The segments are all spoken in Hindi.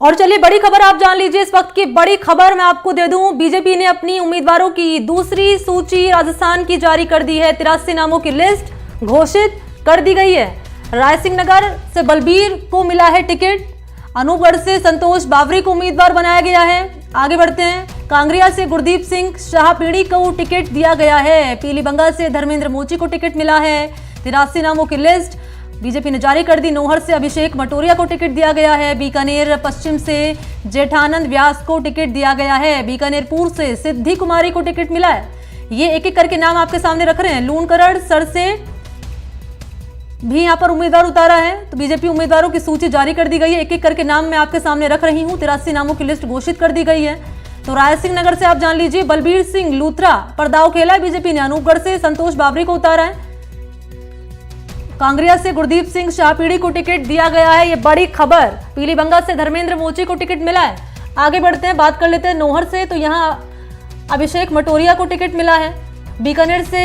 और चलिए बड़ी खबर आप जान लीजिए। इस वक्त की बड़ी खबर मैं आपको दे दूं, बीजेपी ने अपनी उम्मीदवारों की दूसरी सूची राजस्थान की जारी कर दी है। 83 नामों की लिस्ट घोषित कर दी गई है। रायसिंह नगर से बलबीर को मिला है टिकट, अनूपगढ़ से संतोष बावरी को उम्मीदवार बनाया गया है। आगे बढ़ते हैं, कांगड़िया से गुरदीप सिंह शाहपीड़ी को टिकट दिया गया है। पीलीबंगा से धर्मेंद्र मोची को टिकट मिला है। 83 नामों की लिस्ट बीजेपी ने जारी कर दी। नौहर से अभिषेक मटोरिया को टिकट दिया गया है। बीकानेर पश्चिम से जेठानंद व्यास को टिकट दिया गया है। बीकानेर पूर्व से सिद्धि कुमारी को टिकट मिला है। ये एक एक करके नाम आपके सामने रख रहे हैं। लूणकरड़ सर से भी यहाँ पर उम्मीदवार उतारा है। तो बीजेपी उम्मीदवारों की सूची जारी कर दी गई है। एक एक करके नाम मैं आपके सामने रख रही हूँ। 83 नामों की लिस्ट घोषित कर दी गई है। तो रायसिंह नगर से आप जान लीजिए, बलबीर सिंह लूथरा पर दाव खेला है बीजेपी ने। अनूपगढ़ से संतोष बावरी को उतारा है। कांगड़िया से गुरदीप सिंह शाहपीड़ी को टिकट दिया गया है। ये बड़ी खबर। पीलीबंगा से धर्मेंद्र मोची को टिकट मिला है। आगे बढ़ते हैं, बात कर लेते हैं नौहर से। तो यहाँ अभिषेक मटोरिया को टिकट मिला है। बीकानेर से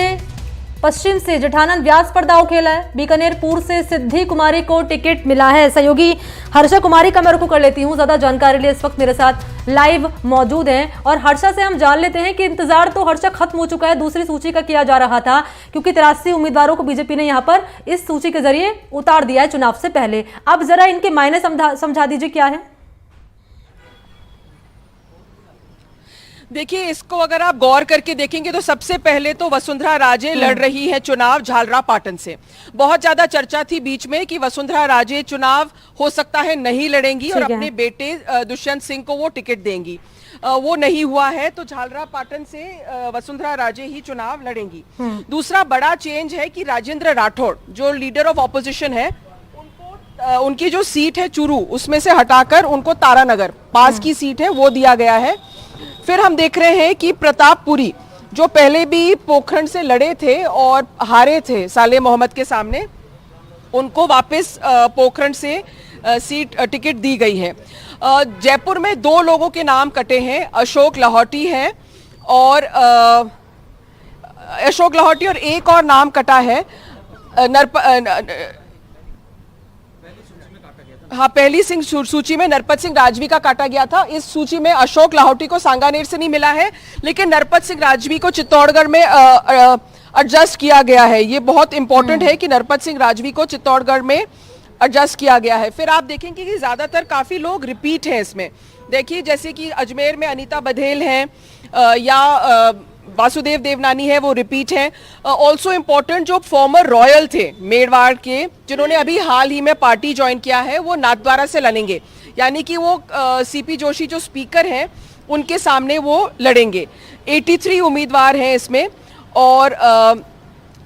पश्चिम से जेठानंद व्यास पर दाव खेला है। बीकानेर पूर्व से सिद्धि कुमारी को टिकट मिला है। सहयोगी हर्षा कुमारी का मैं रुख कर लेती हूँ ज्यादा जानकारी लिए। इस वक्त मेरे साथ लाइव मौजूद हैं और हर्षा से हम जान लेते हैं कि इंतजार तो हर्षा खत्म हो चुका है, दूसरी सूची का किया जा रहा था, क्योंकि 83 उम्मीदवारों को बीजेपी ने यहाँ पर इस सूची के जरिए उतार दिया है चुनाव से पहले। अब जरा इनके मायने समझा दीजिए क्या है। देखिए, इसको अगर आप गौर करके देखेंगे तो सबसे पहले तो वसुंधरा राजे लड़ रही है चुनाव झालरापाटन से। बहुत ज्यादा चर्चा थी बीच में कि वसुंधरा राजे चुनाव हो सकता है नहीं लड़ेंगी और अपने बेटे दुष्यंत सिंह को वो टिकट देंगी। वो नहीं हुआ है, तो झालरापाटन से वसुंधरा राजे ही चुनाव लड़ेंगी। दूसरा बड़ा चेंज है कि राजेंद्र राठौड़ जो लीडर ऑफ ऑपोजिशन है, उनकी जो सीट है चुरू, उसमें से हटाकर उनको तारानगर पास की सीट है वो दिया गया है। फिर हम देख रहे हैं कि प्रतापपुरी जो पहले भी पोखरण से लड़े थे और हारे थे साले मोहम्मद के सामने, उनको वापस पोखरण से टिकट दी गई है। जयपुर में दो लोगों के नाम कटे हैं, अशोक लाहौटी हैं और एक और नाम कटा है पहली सिंह सूची में नरपत सिंह राजवी का काटा गया था। इस सूची में अशोक लाहौटी को सांगानेर से नहीं मिला है, लेकिन नरपत सिंह राजवी को चित्तौड़गढ़ में एडजस्ट किया गया है। ये बहुत इंपॉर्टेंट है कि नरपत सिंह राजवी को चित्तौड़गढ़ में एडजस्ट किया गया है। फिर आप देखेंगे कि ज्यादातर काफी लोग रिपीट हैं इसमें। देखिए, जैसे कि अजमेर में अनीता बघेल हैं या वासुदेव देवनानी है, वो रिपीट है। ऑल्सो इम्पोर्टेंट जो फॉर्मर रॉयल थे मेड़वाड़ के, जिन्होंने अभी हाल ही में पार्टी ज्वाइन किया है, वो नाथद्वारा से लड़ेंगे। यानी कि वो सीपी जोशी जो स्पीकर हैं उनके सामने वो लड़ेंगे। 83 उम्मीदवार हैं इसमें और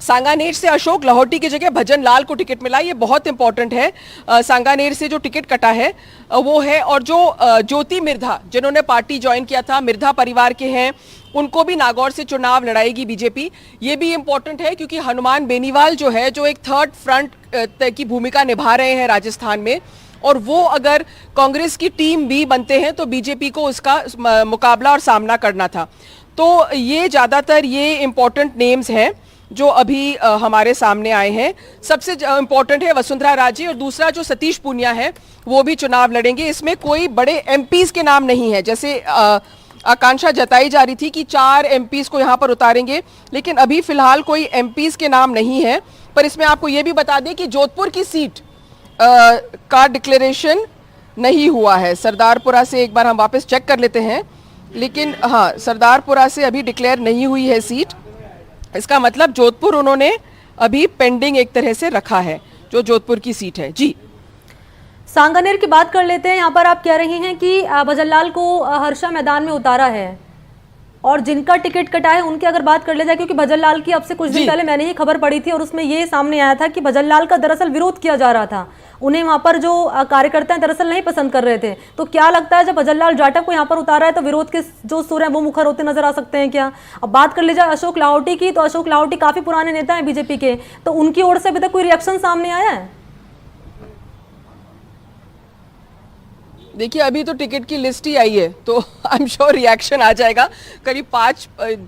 सांगानेर से अशोक लाहौटी की जगह भजन लाल को टिकट मिला। ये बहुत इंपॉर्टेंट है। सांगानेर से जो टिकट कटा है वो है। और जो ज्योति मिर्धा जिन्होंने पार्टी ज्वाइन किया था, मिर्धा परिवार के हैं, उनको भी नागौर से चुनाव लड़ाएगी बीजेपी। ये भी इंपॉर्टेंट है क्योंकि हनुमान बेनीवाल जो है, जो एक थर्ड फ्रंट की भूमिका निभा रहे हैं राजस्थान में, और वो अगर कांग्रेस की टीम बी बनते हैं तो बीजेपी को उसका मुकाबला और सामना करना था। तो ये ज्यादातर ये इंपॉर्टेंट नेम्स हैं जो अभी हमारे सामने आए हैं। सबसे इंपॉर्टेंट है वसुंधरा राजे और दूसरा जो सतीश पूनिया है वो भी चुनाव लड़ेंगे। इसमें कोई बड़े एमपीज के नाम नहीं है। जैसे आकांक्षा जताई जा रही थी कि 4 एमपीज को यहाँ पर उतारेंगे, लेकिन अभी फिलहाल कोई एमपीज के नाम नहीं है। पर इसमें आपको ये भी बता दें कि जोधपुर की सीट का डिक्लेरेशन नहीं हुआ है। सरदारपुरा से एक बार हम वापस चेक कर लेते हैं, लेकिन हाँ, सरदारपुरा से अभी डिक्लेयर नहीं हुई है सीट। इसका मतलब जोधपुर उन्होंने अभी पेंडिंग एक तरह से रखा है, जो जोधपुर की सीट है। जी, सांगानेर की बात कर लेते हैं। यहाँ पर आप कह रही हैं कि भजनलाल को हर्षा मैदान में उतारा है और जिनका टिकट कटा है उनकी अगर बात कर ले जाए, क्योंकि भजनलाल की अब से कुछ दिन पहले मैंने ही खबर पढ़ी थी और उसमें ये सामने आया था कि भजनलाल का दरअसल विरोध किया जा रहा था। उन्हें वहां पर जो कार्यकर्ता हैं दरअसल नहीं पसंद कर रहे थे। तो क्या लगता है जब भजनलाल जाटव को यहाँ पर उतारा है तो विरोध के जो सुर हैं वो मुखर होते नजर आ सकते हैं क्या? अब बात कर ले जाए अशोक लाहौटी की, तो अशोक लाहौटी काफी पुराने नेता हैं बीजेपी के, तो उनकी ओर से अभी तक कोई रिएक्शन सामने आया है? देखिए अभी तो टिकट की लिस्ट ही आई है, तो आई एम श्योर रिएक्शन आ जाएगा। करीब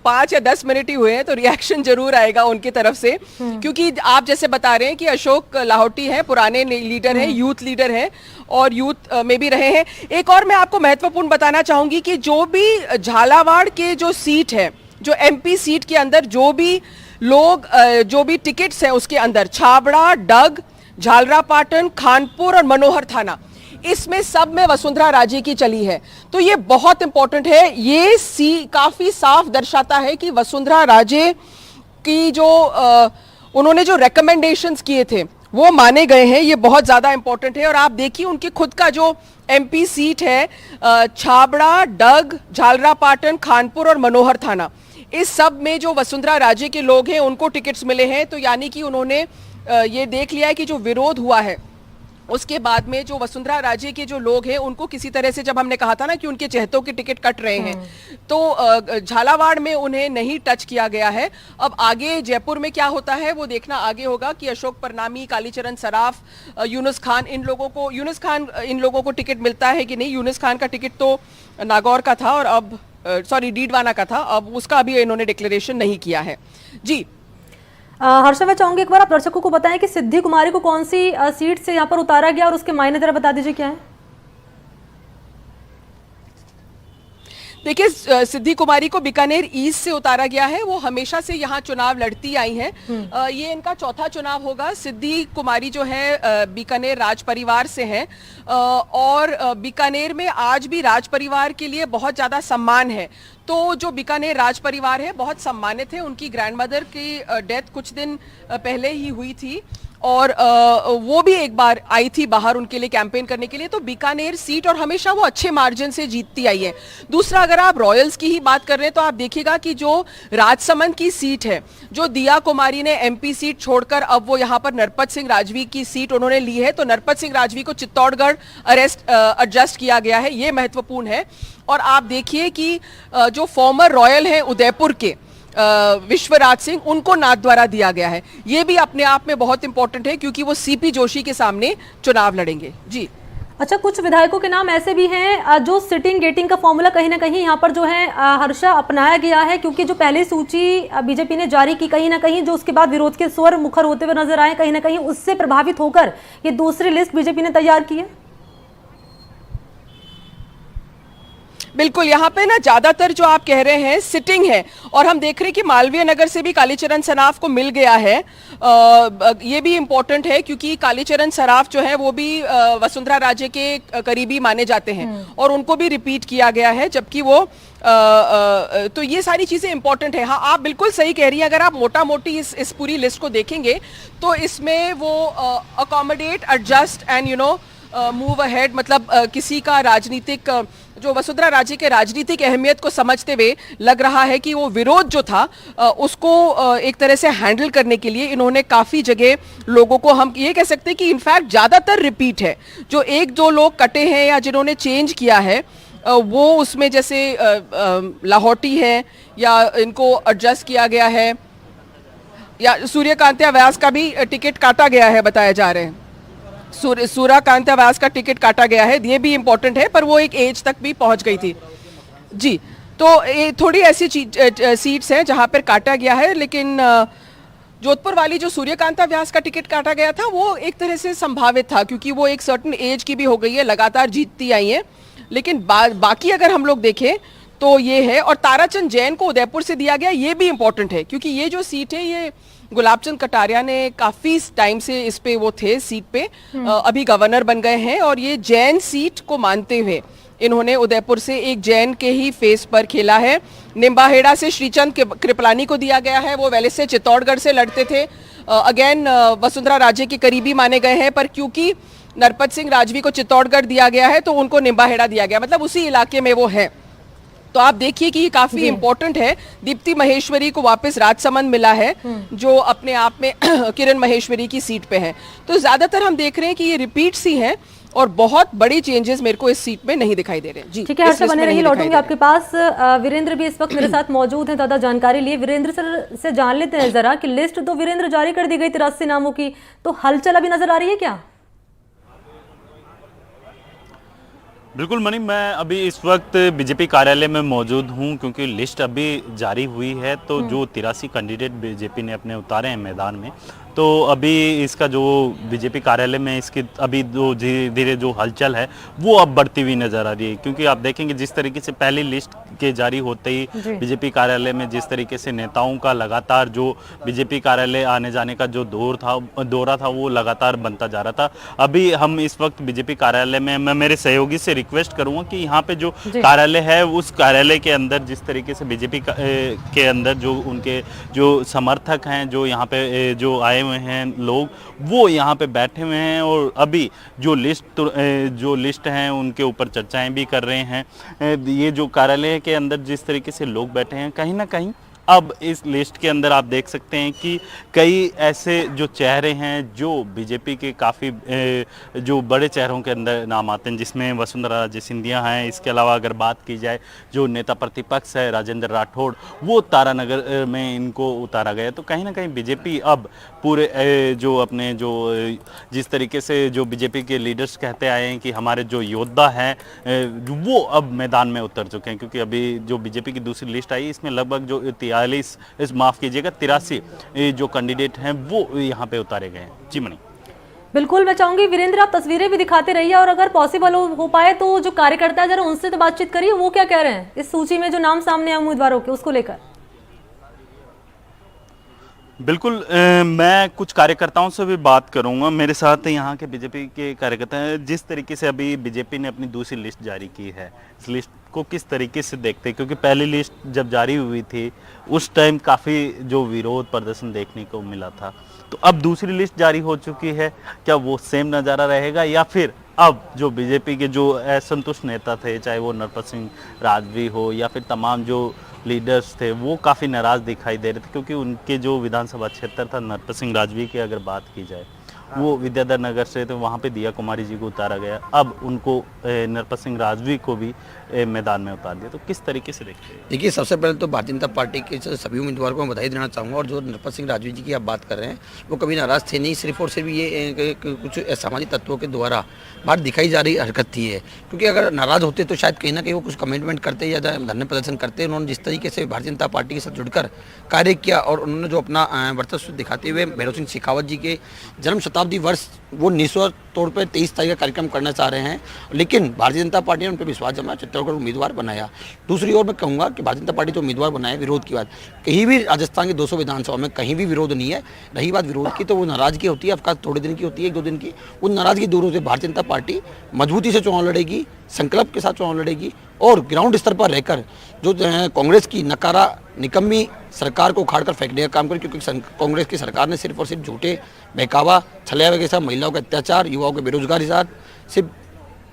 5 या 10 मिनट ही हुए हैं, तो रिएक्शन जरूर आएगा उनकी तरफ से, क्योंकि आप जैसे बता रहे हैं कि अशोक लाहौटी हैं, पुराने लीडर हैं, यूथ लीडर हैं और यूथ में भी रहे हैं। एक और मैं आपको महत्वपूर्ण बताना चाहूंगी कि जो भी झालावाड़ के जो सीट है, जो एमपी सीट के अंदर जो भी लोग जो भी टिकट्स हैं उसके अंदर छाबड़ा, डग, झालरापाटन, खानपुर और मनोहर थाना, इसमें सब में वसुंधरा राजे की चली है। तो ये बहुत इंपॉर्टेंट है। ये काफी साफ दर्शाता है कि वसुंधरा राजे की जो उन्होंने जो रेकमेंडेशंस किए थे वो माने गए हैं। ये बहुत ज्यादा इंपॉर्टेंट है। और आप देखिए उनके खुद का जो एमपी सीट है, छाबड़ा, डग, झालरापाटन, खानपुर और मनोहर थाना, इस सब में जो वसुंधरा राजे के लोग हैं उनको टिकट्स मिले हैं। तो यानी कि उन्होंने ये देख लिया है कि जो विरोध हुआ है उसके बाद में जो वसुंधरा राजे के जो लोग हैं उनको किसी तरह से, जब हमने कहा था ना कि उनके चहेतों के टिकट कट रहे हैं, तो झालावाड़ में उन्हें नहीं टच किया गया है। अब आगे जयपुर में क्या होता है वो देखना आगे होगा कि अशोक परनामी, कालीचरण सराफ, यूनुस खान इन लोगों को टिकट मिलता है कि नहीं। यूनुस खान का टिकट तो नागौर का था और अब डीडवाना का था, अब उसका अभी इन्होंने डिक्लेरेशन नहीं किया है। जी हर्षा, मैं चाहूंगी एक बार आप दर्शकों को बताएं कि सिद्धि कुमारी को कौन सी सीट से यहाँ पर उतारा गया और उसके मायने जरा बता दीजिए क्या है। देखिए सिद्धि कुमारी को बीकानेर ईस्ट से उतारा गया है। वो हमेशा से यहाँ चुनाव लड़ती आई हैं। ये इनका चौथा चुनाव होगा। सिद्धि कुमारी जो है बीकानेर राज परिवार से हैं और बीकानेर में आज भी राज परिवार के लिए बहुत ज़्यादा सम्मान है। तो जो बीकानेर राज परिवार है बहुत सम्मानित है। उनकी ग्रैंडमदर की डेथ कुछ दिन पहले ही हुई थी और वो भी एक बार आई थी बाहर उनके लिए कैंपेन करने के लिए। तो बीकानेर सीट और हमेशा वो अच्छे मार्जिन से जीतती आई है। दूसरा, अगर आप रॉयल्स की ही बात कर रहे हैं तो आप देखिएगा कि जो राजसमंद की सीट है, जो दिया कुमारी ने एमपी सीट छोड़कर अब वो यहाँ पर नरपत सिंह राजवी की सीट उन्होंने ली है, तो नरपत सिंह राजवी को चित्तौड़गढ़ एडजस्ट किया गया है, ये महत्वपूर्ण है। और आप देखिए कि जो फॉर्मर रॉयल हैं उदयपुर के विश्वराज सिंह, उनको नाथद्वारा दिया गया है। ये भी अपने आप में बहुत इंपॉर्टेंट है क्योंकि वो सीपी जोशी के सामने चुनाव लड़ेंगे। जी अच्छा, कुछ विधायकों के नाम ऐसे भी हैं जो सिटिंग गेटिंग का फॉर्मूला कहीं ना कहीं यहाँ पर जो है हर्षा अपनाया गया है, क्योंकि जो पहली सूची बीजेपी ने जारी की, कहीं ना कहीं जो उसके बाद विरोध के स्वर मुखर होते हुए नजर आए, कहीं ना कहीं उससे प्रभावित होकर ये दूसरी लिस्ट बीजेपी ने तैयार की है। बिल्कुल, यहाँ पे ना ज्यादातर जो आप कह रहे हैं सिटिंग है और हम देख रहे हैं कि मालवीय नगर से भी कालीचरण सराफ को मिल गया है। ये भी इम्पोर्टेंट है क्योंकि कालीचरण सराफ जो है वो भी वसुंधरा राजे के करीबी माने जाते हैं और उनको भी रिपीट किया गया है, जबकि वो तो ये सारी चीजें इंपॉर्टेंट है। हाँ, आप बिल्कुल सही कह रही हैं। अगर आप मोटा मोटी इस पूरी लिस्ट को देखेंगे तो इसमें वो accommodate, adjust and move ahead, मतलब किसी का राजनीतिक जो वसुंधरा राजे के राजनीतिक अहमियत को समझते हुए लग रहा है कि वो विरोध जो था उसको एक तरह से हैंडल करने के लिए इन्होंने काफी जगह लोगों को, हम ये कह सकते हैं कि इनफैक्ट ज्यादातर रिपीट है। जो एक दो लोग कटे हैं या जिन्होंने चेंज किया है वो उसमें जैसे लाहौटी है या इनको एडजस्ट किया गया है, या सूर्यकांत्या व्यास का भी टिकट काटा गया है, बताया जा रहे हैं। सूर्यकांत्या व्यास का टिकट काटा गया है, ये भी इंपॉर्टेंट है, पर वो एक एज तक भी पहुंच गई थी। जी, तो थोड़ी ऐसी सीट्स हैं जहां पर काटा गया है, लेकिन जोधपुर वाली जो सूर्यकांता व्यास का टिकट काटा गया था वो एक तरह से संभावित था क्योंकि वो एक सर्टेन एज की भी हो गई है, लगातार जीतती आई है। लेकिन बाकी अगर हम लोग देखें तो ये है। और ताराचंद जैन को उदयपुर से दिया गया, ये भी इंपॉर्टेंट है क्योंकि ये जो सीट है ये गुलाबचंद कटारिया ने काफी टाइम से इस पे वो थे सीट पे, अभी गवर्नर बन गए हैं और ये जैन सीट को मानते हुए इन्होंने उदयपुर से एक जैन के ही फेस पर खेला है। निम्बाहेड़ा से श्रीचंद कृपलानी को दिया गया है, वो पहले से चित्तौड़गढ़ से लड़ते थे, अगेन वसुंधरा राजे के करीबी माने गए हैं, पर क्योंकि नरपत सिंह राजवी को चित्तौड़गढ़ दिया गया है तो उनको निम्बाहेड़ा दिया गया, मतलब उसी इलाके में वो है। तो आप देखिए कि ये काफी इंपॉर्टेंट है। दीप्ति महेश्वरी को वापस राजसमंद मिला है जो अपने आप में किरण महेश्वरी की सीट पे है। तो ज्यादातर हम देख रहे हैं कि ये रिपीट्स ही हैं और बहुत बड़ी चेंजेस मेरे को इस सीट में नहीं दिखाई दे रहे। जी ठीक है, हर्षा बने रही, लौटूंगी आपके पास। वीरेंद्र भी इस वक्त मेरे साथ मौजूद हैं, ज्यादा जानकारी लिए। वीरेंद्र सर से जान लेते हैं जरा कि लिस्ट तो वीरेंद्र जारी कर दी गई 83 नामों की, तो हलचल अभी नजर आ रही है क्या? बिल्कुल मनी, मैं अभी इस वक्त बीजेपी कार्यालय में मौजूद हूं क्योंकि लिस्ट अभी जारी हुई है। तो जो 83 कैंडिडेट बीजेपी ने अपने उतारे हैं मैदान में, तो अभी इसका जो बीजेपी कार्यालय में इसकी अभी जो धीरे धीरे जो हलचल है वो अब बढ़ती हुई नजर आ रही है। क्योंकि आप देखेंगे जिस तरीके से पहली लिस्ट के जारी होते ही बीजेपी कार्यालय में जिस तरीके से नेताओं का लगातार जो बीजेपी कार्यालय आने जाने का जो दौरा था वो लगातार बनता जा रहा था। अभी हम इस वक्त बीजेपी कार्यालय में, मैं मेरे सहयोगी से रिक्वेस्ट करूंगा कि यहाँ पे जो कार्यालय है उस कार्यालय के अंदर जिस तरीके से बीजेपी के अंदर जो उनके जो समर्थक हैं, जो यहाँ पे जो आए हुए हैं लोग, वो यहाँ पे बैठे हुए हैं और अभी जो लिस्ट हैं उनके ऊपर चर्चाएं भी कर रहे हैं। ये जो कार्यालय के अंदर जिस तरीके से लोग बैठे हैं, कहीं ना कहीं अब इस लिस्ट के अंदर आप देख सकते हैं कि कई ऐसे जो चेहरे हैं जो बीजेपी के काफ़ी जो बड़े चेहरों के अंदर नाम आते हैं, जिसमें वसुंधरा राजे सिंधिया हैं। इसके अलावा अगर बात की जाए जो नेता प्रतिपक्ष है राजेंद्र राठौड़, वो तारानगर में इनको उतारा गया। तो कहीं ना कहीं बीजेपी अब पूरे जो अपने जो जिस तरीके से जो बीजेपी के लीडर्स कहते आए हैं कि हमारे जो योद्धा हैं वो अब मैदान में उतर चुके हैं। क्योंकि अभी जो बीजेपी की दूसरी लिस्ट आई, इसमें लगभग जो 83 जो कैंडिडेट हैं वो यहाँ पे उतारे गए हैं। जी मणि। बिल्कुल, मैं चाहूंगी वीरेंद्र आप तस्वीरें भी दिखाते रहिए और अगर पॉसिबल हो पाए तो जो कार्यकर्ता है जरा उनसे तो बातचीत करिए, वो क्या कह रहे हैं इस सूची में जो नाम सामने आए उम्मीदवारों के, उसको लेकर। बिल्कुल, मैं कुछ कार्यकर्ताओं से भी बात करूंगा। मेरे साथ यहाँ के बीजेपी के कार्यकर्ता हैं। जिस तरीके से अभी बीजेपी ने अपनी दूसरी लिस्ट जारी की है, इस लिस्ट को किस तरीके से देखते हैं? क्योंकि पहली लिस्ट जब जारी हुई थी उस टाइम काफ़ी जो विरोध प्रदर्शन देखने को मिला था, तो अब दूसरी लिस्ट जारी हो चुकी है, क्या वो सेम नज़ारा रहेगा या फिर अब जो बीजेपी के जो असंतुष्ट नेता थे, चाहे वो नरपत सिंह राजवी हो या फिर तमाम जो लीडर्स थे, वो काफ़ी नाराज़ दिखाई दे रहे थे? क्योंकि उनके जो विधानसभा क्षेत्र था नरपत सिंह राजवी की अगर बात की जाए, वो विद्याधर नगर से, तो वहाँ पे दिया कुमारी जी को उतारा गया। अब उनको नरपत सिंह राजवी को भी मैदान में उतार दिया। तो किस तरीके से देखते हैं? देखिए, सबसे पहले तो भारतीय जनता पार्टी के सभी उम्मीदवारों को मैं बधाई देना चाहूँगा। और जो नरपत सिंह राजवी जी की आप बात कर रहे हैं, वो कभी नाराज़ थे नहीं। सिर्फ और सिर्फ ये कुछ सामाजिक तत्वों के द्वारा बाहर दिखाई जा रही हरकत थी है। क्योंकि अगर नाराज़ होते तो शायद कहीं ना कहीं वो कुछ कमिटमेंट करते या धरने प्रदर्शन करते। उन्होंने जिस तरीके से भारतीय जनता पार्टी के साथ जुड़कर कार्य किया और उन्होंने जो अपना वर्चस्व दिखाते हुए भैरव सिंह शेखावत जी के जन्म शताब्दी वर्ष वो निस्वार्थ तौर पर 23 तारीख का कार्यक्रम करना चाह रहे हैं, लेकिन भारतीय जनता पार्टी ने उन पर विश्वास जमाया, चित्तौड़गढ़ उम्मीदवार बनाया। दूसरी ओर मैं कहूँगा कि भारतीय जनता पार्टी जो उम्मीदवार बनाया, विरोध की बात कहीं भी राजस्थान की 200 विधानसभा में कहीं भी विरोध नहीं है। रही बात विरोध की, तो वो नाराजगी होती है, अवकाश थोड़े दिन की होती है, 1-2 दिन की। उन नाराजगी दूर होते भारतीय जनता पार्टी मजबूती से चुनाव लड़ेगी, संकल्प के साथ चुनाव लड़ेगी और ग्राउंड स्तर पर रहकर जो कांग्रेस की नकारा निकम्मी सरकार को उखाड़ कर फेंकने का काम करें। क्योंकि कांग्रेस की सरकार ने सिर्फ और सिर्फ झूठे बहकावा, छलैया के साथ महिलाओं के अत्याचार, युवाओं के बेरोजगारी के साथ सिर्फ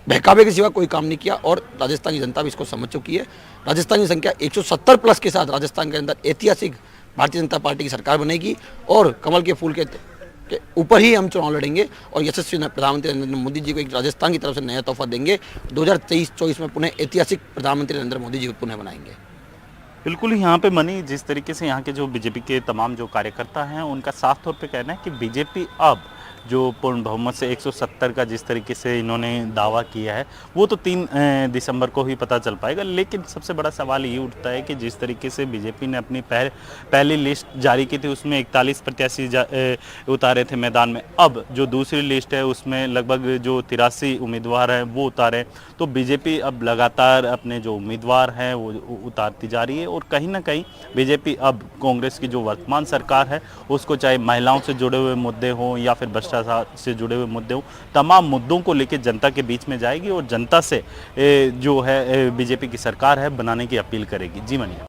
बहकावे के सिवा कोई काम नहीं किया। और राजस्थान की जनता भी इसको समझ चुकी है। राजस्थान की संख्या 170 प्लस के साथ राजस्थान के अंदर ऐतिहासिक भारतीय जनता पार्टी की सरकार बनेगी और कमल के फूल के ऊपर ही हम चुनाव लड़ेंगे और यशस्वी प्रधानमंत्री नरेंद्र मोदी जी को एक राजस्थान की तरफ से नया तोहफा देंगे। 2023-24 में पुनः ऐतिहासिक प्रधानमंत्री नरेंद्र मोदी जी को पुनः बनाएंगे। बिल्कुल, यहाँ पे मनी जिस तरीके से यहाँ के जो बीजेपी के तमाम जो कार्यकर्ता हैं उनका साफ तौर पे कहना है कि बीजेपी अब जो पूर्ण बहुमत से 170 का जिस तरीके से इन्होंने दावा किया है वो तो 3 दिसंबर को ही पता चल पाएगा। लेकिन सबसे बड़ा सवाल ये उठता है कि जिस तरीके से बीजेपी ने अपनी पहली लिस्ट जारी की थी उसमें 41 प्रत्याशी उतारे थे मैदान में, अब जो दूसरी लिस्ट है उसमें लगभग जो 83 उम्मीदवार हैं वो उतारे। तो बीजेपी अब लगातार अपने जो उम्मीदवार हैं वो उतारती जा रही है और कहीं ना कहीं बीजेपी अब कांग्रेस की जो वर्तमान सरकार है उसको, चाहे महिलाओं से जुड़े हुए मुद्दे हों या फिर भ्रष्टाचार से जुड़े हुए मुद्दे हों, तमाम मुद्दों को लेकर जनता के बीच में जाएगी और जनता से जो है बीजेपी की सरकार है बनाने की अपील करेगी। जी मनी।